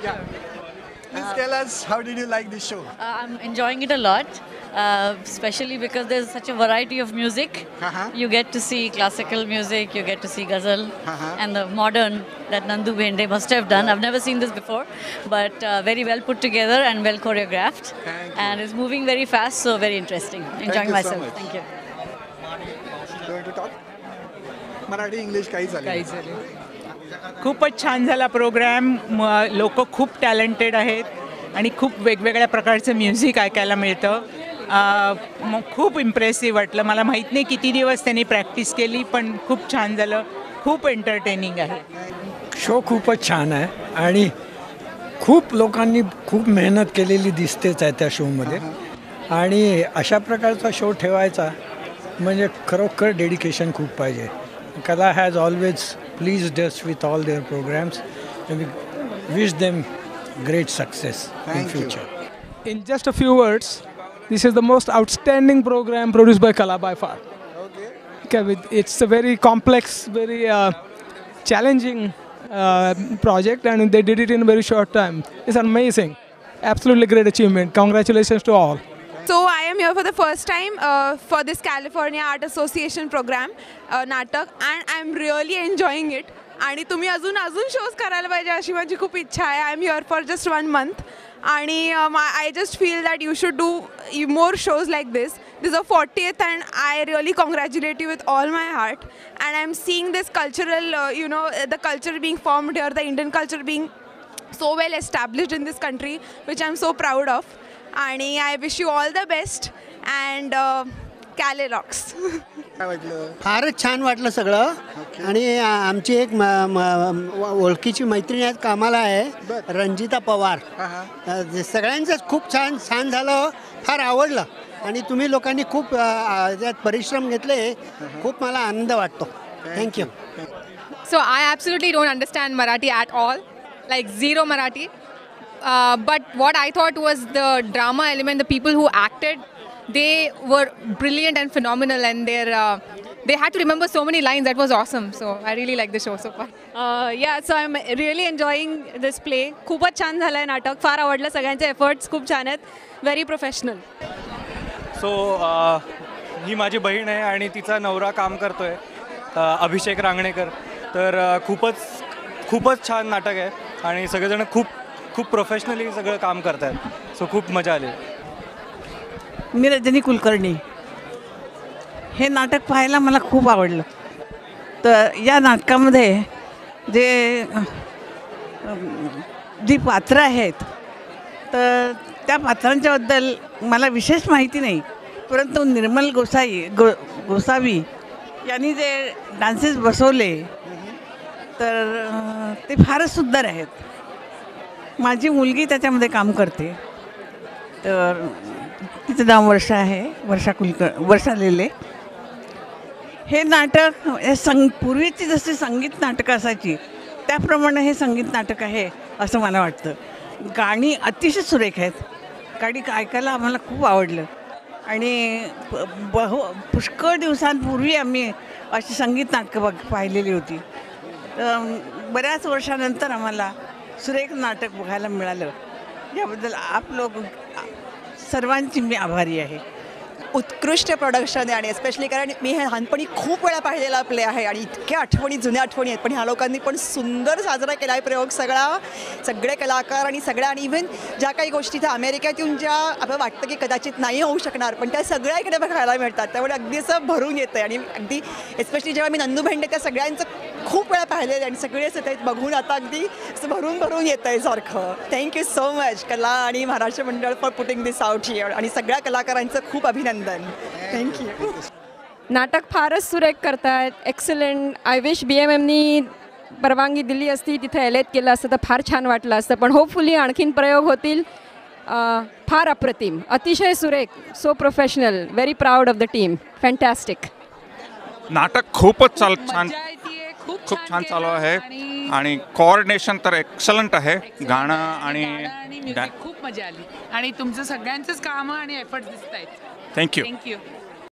Please tell us, how did you like this show? I'm enjoying it a lot, especially because there's such a variety of music. You get to see classical music, you get to see ghazal, and the modern that Nandu Bhende must have done. I've never seen this before, but very well put together and well choreographed. And it's moving very fast, so very interesting. Enjoying you so myself. much. Thank you. Going to talk? Marathi English काही झालं. खूपच छान झाला programme. लोक खूप talented आहेत आणि खूप वेगवेगळ्या प्रकारचं म्युझिक ऐकायला मिळतं. मग खूप इम्प्रेसिव्ह वाटलं. मला माहीत नाही किती दिवस त्यांनी प्रॅक्टिस केली, पण खूप छान झालं. खूप एंटरटेनिंग आहे. शो खूपच छान आहे आणि खूप लोकांनी खूप मेहनत केलेली दिसतेच आहे त्या शोमध्ये. आणि अशा प्रकारचा शो ठेवायचा म्हणजे खरोखर डेडिकेशन खूप पाहिजे. कला has always pleased us with all their programs and we wish them great success in future. In just a few words, this is the most outstanding program produced by Kala by far. Okay, it's a very complex, very challenging project, and they did it in a very short time. It's amazing, absolutely great achievement. Congratulations to all. So I am here for the first time for this California Art Association program नाटक, and I am really enjoying it. आणि तुम्ही अजून shows करायला पाहिजे अशी माझी खूप इच्छा आहे. I am here for just 1 month आणि I just feel that you should do more shows like this. This is the 40th and I really congratulate you with all my heart. And I am seeing this cultural, the culture being formed here, the Indian culture being so well established in this country, which I am so proud of. आणि I wish you all the best and Kale rocks. फारच छान वाटलं सगळं. आणि आमची एक ओळखीची मैत्रीण आहेत कामाला आहे, रंजिता पवार. सगळ्यांचंच खूप छान झालं. फार आवडलं आणि तुम्ही लोकांनी खूप त्यात परिश्रम घेतले. खूप मला आनंद वाटतो. Thank you. So I absolutely don't understand Marathi at all, like zero Marathi. But what I thought was the drama element, the people who acted, they were brilliant and phenomenal, and they had to remember so many lines. That was awesome. So I really like the show so far. So I'm really enjoying this play. खूपच छान झालं आहे नाटक. फार आवडलं. सगळ्यांचे efforts खूप छान आहेत. Very professional. सो ही माझी बहीण आहे आणि तिचा नवरा काम करतोय अभिषेक रांगणेकर. तर खूपच छान नाटक आहे आणि सगळेजण खूप प्रोफेशनली सगळं काम करत आहेत. सो खूप मजा आली. मी रजनी कुलकर्णी. हे नाटक पाहायला मला खूप आवडलं. तर या नाटकामध्ये जी पात्रं आहेत तर त्या पात्रांच्याबद्दल मला विशेष माहिती नाही, परंतु निर्मल गोसावी यांनी जे डान्सेस बसवले तर ते फारच सुंदर आहेत. माझी मुलगी त्याच्यामध्ये काम करते. तर तिचं नाव वर्षा आहे, वर्षा लेले. हे नाटक पूर्वीची जशी संगीत नाटकं असायची त्याप्रमाणे हे संगीत नाटक आहे असं मला वाटतं. गाणी अतिशय सुरेख आहेत. गाणी ऐकायला आम्हाला खूप आवडलं आणि पुष्कळ दिवसांपूर्वी आम्ही अशी संगीत नाटकं पाहिलेली होती. बऱ्याच वर्षानंतर आम्हाला सुरेख नाटक बघायला मिळालं. याबद्दल सर्वांची मी आभारी आहे. उत्कृष्ट प्रोडक्शन आहे आणि स्पेशली कारण मी हे लहानपणी खूप वेळा पाहिलेला प्ले आहे आणि इतक्या आठवणी, जुन्या आठवणी आहेत. पण ह्या लोकांनी पण सुंदर साजरा केला आहे प्रयोग. सगळे कलाकार आणि आणि इव्हन ज्या काही गोष्टी त्या अमेरिकेत येऊन ज्या आपल्याला वाटतं की कदाचित नाही होऊ शकणार, पण त्या सगळ्या इकडे बघायला मिळतात. त्यामुळे अगदी असं भरून येतं आहे. आणि अगदी स्पेशली जेव्हा मी नंदू भेंडे त्या सगळ्यांचं खूप वेळा पाहिले आणि सगळेच येत आहेत बघून आता अगदी असं भरून येतं आहे सारखं. थँक्यू सो मच कला आणि महाराष्ट्र मंडळ for putting this out here. आणि सगळ्या कलाकारांचं खूप अभिनंदन. थँक्यू. नाटक फारच सुरेख करतायत. एक्सलंट. आय विश BMMनी परवानगी दिली असती, तिथे एलेट केलं असतं तर फार छान वाटलं असतं. पण होपफुली आणखीन प्रयोग होतील. फार अप्रतिम, अतिशय सुरेख, so professional. Very proud of the team. Fantastic. नाटक खूपच छान खूप छान चालू आहे आणि कोऑर्डिनेशन तर एक्सलंट आहे. गाणं आणि खूप मजा आली आणि तुमचं सगळ्यांचंच कामं आणि एफर्ट्स दिसत आहेत. थँक्यू. थँक्यू.